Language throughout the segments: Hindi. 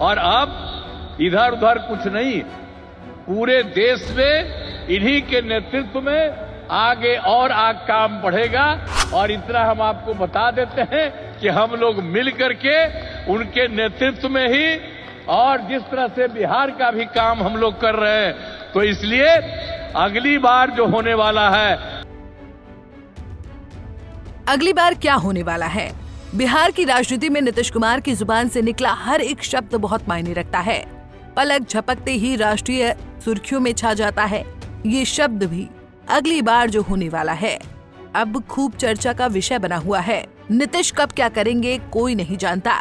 और अब इधर उधर कुछ नहीं, पूरे देश में इन्हीं के नेतृत्व में आगे और काम बढ़ेगा। और इतना हम आपको बता देते हैं कि हम लोग मिल करके उनके नेतृत्व में ही और जिस तरह से बिहार का भी काम हम लोग कर रहे हैं, तो इसलिए अगली बार जो होने वाला है, अगली बार क्या होने वाला है? बिहार की राजनीति में नीतीश कुमार की जुबान से निकला हर एक शब्द बहुत मायने रखता है। पलक झपकते ही राष्ट्रीय सुर्खियों में छा जाता है ये शब्द भी। अगली बार जो होने वाला है अब खूब चर्चा का विषय बना हुआ है। नीतीश कब क्या करेंगे कोई नहीं जानता।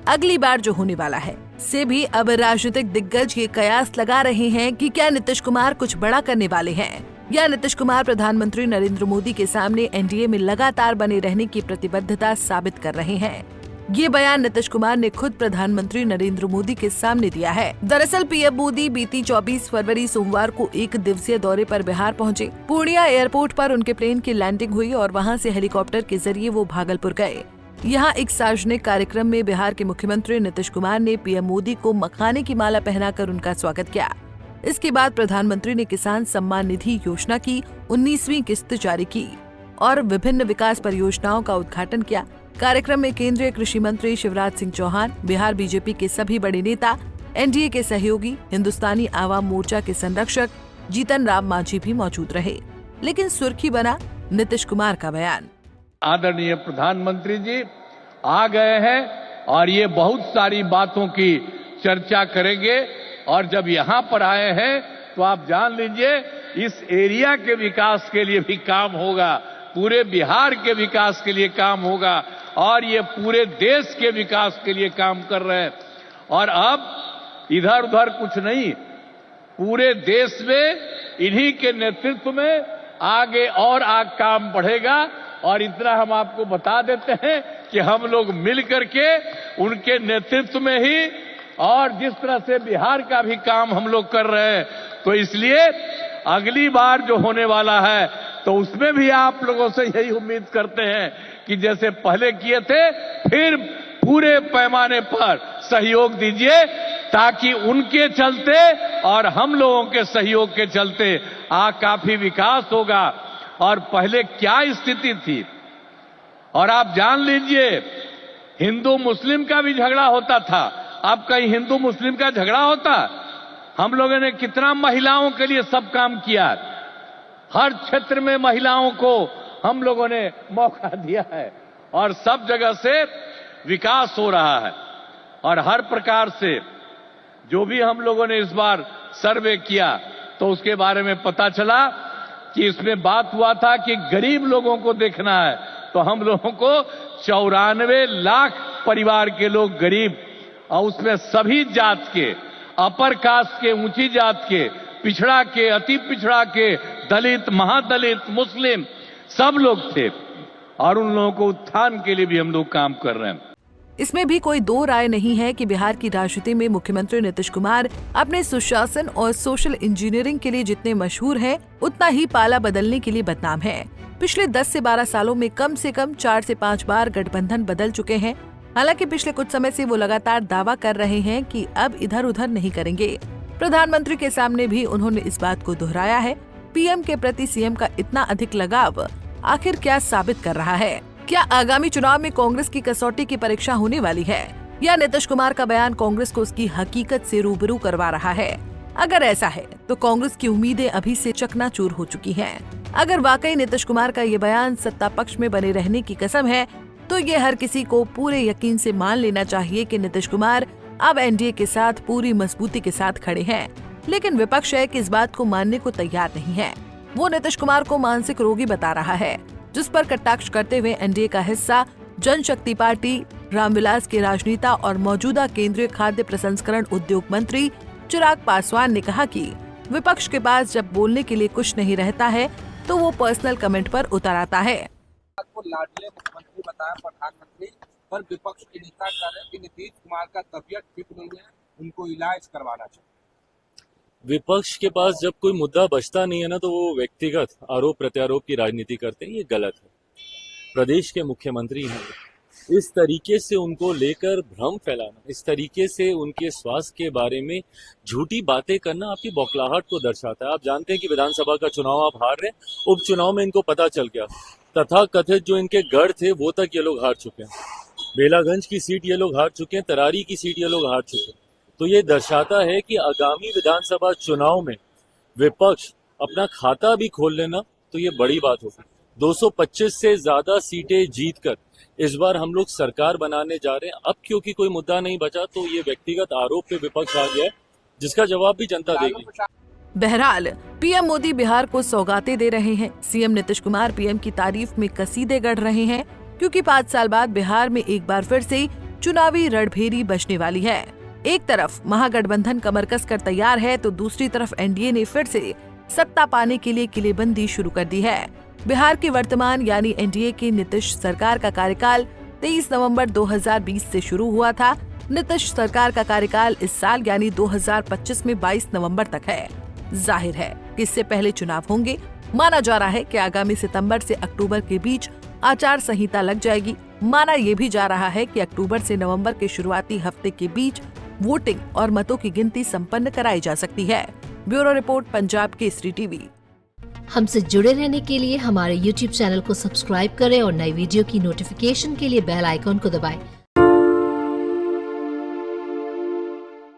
अगली बार जो होने वाला है से भी अब राजनीतिक दिग्गज ये कयास लगा रहे हैं कि क्या नीतीश कुमार कुछ बड़ा करने वाले हैं या नीतीश कुमार प्रधानमंत्री नरेंद्र मोदी के सामने एनडीए में लगातार बने रहने की प्रतिबद्धता साबित कर रहे हैं। ये बयान नीतीश कुमार ने खुद प्रधानमंत्री नरेंद्र मोदी के सामने दिया है। दरअसल पीएम मोदी बीती 24 फरवरी सोमवार को एक दिवसीय दौरे पर बिहार पहुंचे। पूर्णिया एयरपोर्ट पर उनके प्लेन की लैंडिंग हुई और वहां से हेलीकॉप्टर के जरिए वो भागलपुर गए। यहाँ एक सार्वजनिक कार्यक्रम में बिहार के मुख्यमंत्री नीतीश कुमार ने पीएम मोदी को मखाने की माला पहनाकर उनका स्वागत किया। इसके बाद प्रधानमंत्री ने किसान सम्मान निधि योजना की 19वीं किस्त जारी की और विभिन्न विकास परियोजनाओं का उद्घाटन किया। कार्यक्रम में केंद्रीय कृषि मंत्री शिवराज सिंह चौहान, बिहार बीजेपी के सभी बड़े नेता, एनडीए के सहयोगी, हिंदुस्तानी आवाम मोर्चा के संरक्षक जीतन राम मांझी भी मौजूद रहे। लेकिन सुर्खी बना नीतीश कुमार का बयान। आदरणीय प्रधानमंत्री जी आ गए हैं और ये बहुत सारी बातों की चर्चा करेंगे। और जब यहाँ पर आए हैं तो आप जान लीजिए इस एरिया के विकास के लिए भी काम होगा, पूरे बिहार के विकास के लिए काम होगा और ये पूरे देश के विकास के लिए काम कर रहे हैं। और अब इधर उधर कुछ नहीं, पूरे देश में इन्हीं के नेतृत्व में आगे और काम बढ़ेगा। और इतना हम आपको बता देते हैं कि हम लोग मिल करके उनके नेतृत्व में ही और जिस तरह से बिहार का भी काम हम लोग कर रहे हैं, तो इसलिए अगली बार जो होने वाला है तो उसमें भी आप लोगों से यही उम्मीद करते हैं कि जैसे पहले किए थे फिर पूरे पैमाने पर सहयोग दीजिए, ताकि उनके चलते और हम लोगों के सहयोग के चलते काफी विकास होगा। और पहले क्या स्थिति थी, और आप जान लीजिए हिंदू मुस्लिम का भी झगड़ा होता था। अब कहीं हिंदू मुस्लिम का झगड़ा होता? हम लोगों ने कितना महिलाओं के लिए सब काम किया, हर क्षेत्र में महिलाओं को हम लोगों ने मौका दिया है और सब जगह से विकास हो रहा है। और हर प्रकार से जो भी हम लोगों ने इस बार सर्वे किया तो उसके बारे में पता चला कि इसमें बात हुआ था कि गरीब लोगों को देखना है, तो हम लोगों को 94 लाख परिवार के लोग गरीब, और उसमें सभी जात के, अपर कास्ट के, ऊंची जात के, पिछड़ा के, अति पिछड़ा के, दलित, महादलित, मुस्लिम सब लोग थे और उन लोगों को उत्थान के लिए भी हम लोग काम कर रहे हैं। इसमें भी कोई दो राय नहीं है कि बिहार की राजनीति में मुख्यमंत्री नीतीश कुमार अपने सुशासन और सोशल इंजीनियरिंग के लिए जितने मशहूर हैं, उतना ही पाला बदलने के लिए बदनाम है। पिछले 10 से 12 सालों में कम से कम 4 से 5 बार गठबंधन बदल चुके हैं। हालांकि पिछले कुछ समय से वो लगातार दावा कर रहे हैं कि अब इधर उधर नहीं करेंगे। प्रधानमंत्री के सामने भी उन्होंने इस बात को दोहराया है। पीएम के प्रति सीएम का इतना अधिक लगाव आखिर क्या साबित कर रहा है? क्या आगामी चुनाव में कांग्रेस की कसौटी की परीक्षा होने वाली है, या नीतीश कुमार का बयान कांग्रेस को उसकी हकीकत से रूबरू करवा रहा है? अगर ऐसा है तो कांग्रेस की उम्मीदें अभी से चकनाचूर हो चुकी हैं। अगर वाकई नीतीश कुमार का ये बयान सत्ता पक्ष में बने रहने की कसम है, तो ये हर किसी को पूरे यकीन से मान लेना चाहिए कि नीतीश कुमार अब एनडीए के साथ पूरी मजबूती के साथ खड़े हैं। लेकिन विपक्ष है कि इस बात को मानने को तैयार नहीं है। वो नीतीश कुमार को मानसिक रोगी बता रहा है, जिस पर कटाक्ष करते हुए एनडीए का हिस्सा जनशक्ति पार्टी, रामविलास के राजनेता और मौजूदा केंद्रीय खाद्य प्रसंस्करण उद्योग मंत्री चिराग पासवान ने कहा कि विपक्ष के पास जब बोलने के लिए कुछ नहीं रहता है तो वो पर्सनल कमेंट पर उतर आता है। को लाडले मुख्यमंत्री बताया प्रधानमंत्री, पर विपक्ष के नेता कह रहे हैं कि नीतीश कुमार का तबीयत ठीक नहीं है, उनको इलाज करवाना चाहिए। विपक्ष के पास जब कोई मुद्दा बचता नहीं है ना, तो वो व्यक्तिगत आरोप प्रत्यारोप की राजनीति करते हैं। ये गलत है। प्रदेश के मुख्यमंत्री हैं, इस तरीके से उनको लेकर भ्रम फैलाना, इस तरीके से उनके स्वास्थ्य के बारे में झूठी बातें करना आपकी बौखलाहट को दर्शाता है। आप जानते हैं कि विधानसभा का चुनाव आप हार रहे हैं, उपचुनाव में इनको पता चल गया, तथा कथित जो इनके गढ़ थे वो तक ये लोग हार चुके हैं। बेलागंज की सीट ये लोग हार चुके हैं, तरारी की सीट ये लोग हार चुके हैं। तो ये दर्शाता है कि आगामी विधानसभा चुनाव में विपक्ष अपना खाता भी खोल लेना तो ये बड़ी बात होगी। 225 से ज्यादा सीटें जीतकर इस बार हम लोग सरकार बनाने जा रहे हैं। अब क्योंकि कोई मुद्दा नहीं बचा तो ये व्यक्तिगत आरोप पे विपक्ष आ गया है, जिसका जवाब भी जनता देगी। बहरहाल पीएम मोदी बिहार को सौगातें दे रहे हैं। सीएम नीतीश कुमार पीएम की तारीफ में कसीदे गढ़ रहे हैं, क्योंकि 5 साल बाद बिहार में एक बार फिर से चुनावी रणभेरी बजने वाली है। एक तरफ महागठबंधन कमर कस कर तैयार है तो दूसरी तरफ एनडीए ने फिर से सत्ता पाने के लिए किलेबंदी शुरू कर दी है। बिहार की वर्तमान यानी एनडीए की नीतीश सरकार का कार्यकाल 23 नवंबर 2020 से शुरू हुआ था। नीतीश सरकार का कार्यकाल इस साल यानी 2025 में 22 नवंबर तक है। जाहिर है कि इससे पहले चुनाव होंगे। माना जा रहा है कि आगामी सितंबर से अक्टूबर के बीच आचार संहिता लग जाएगी। माना ये भी जा रहा है कि अक्टूबर से नवंबर के शुरुआती हफ्ते के बीच वोटिंग और मतों की गिनती संपन्न कराई जा सकती है। Bureau report, Punjab Kesari TV. हमसे जुड़े रहने के लिए हमारे YouTube चैनल को सब्सक्राइब करें और नई वीडियो की नोटिफिकेशन के लिए बेल आइकॉन को दबाएं।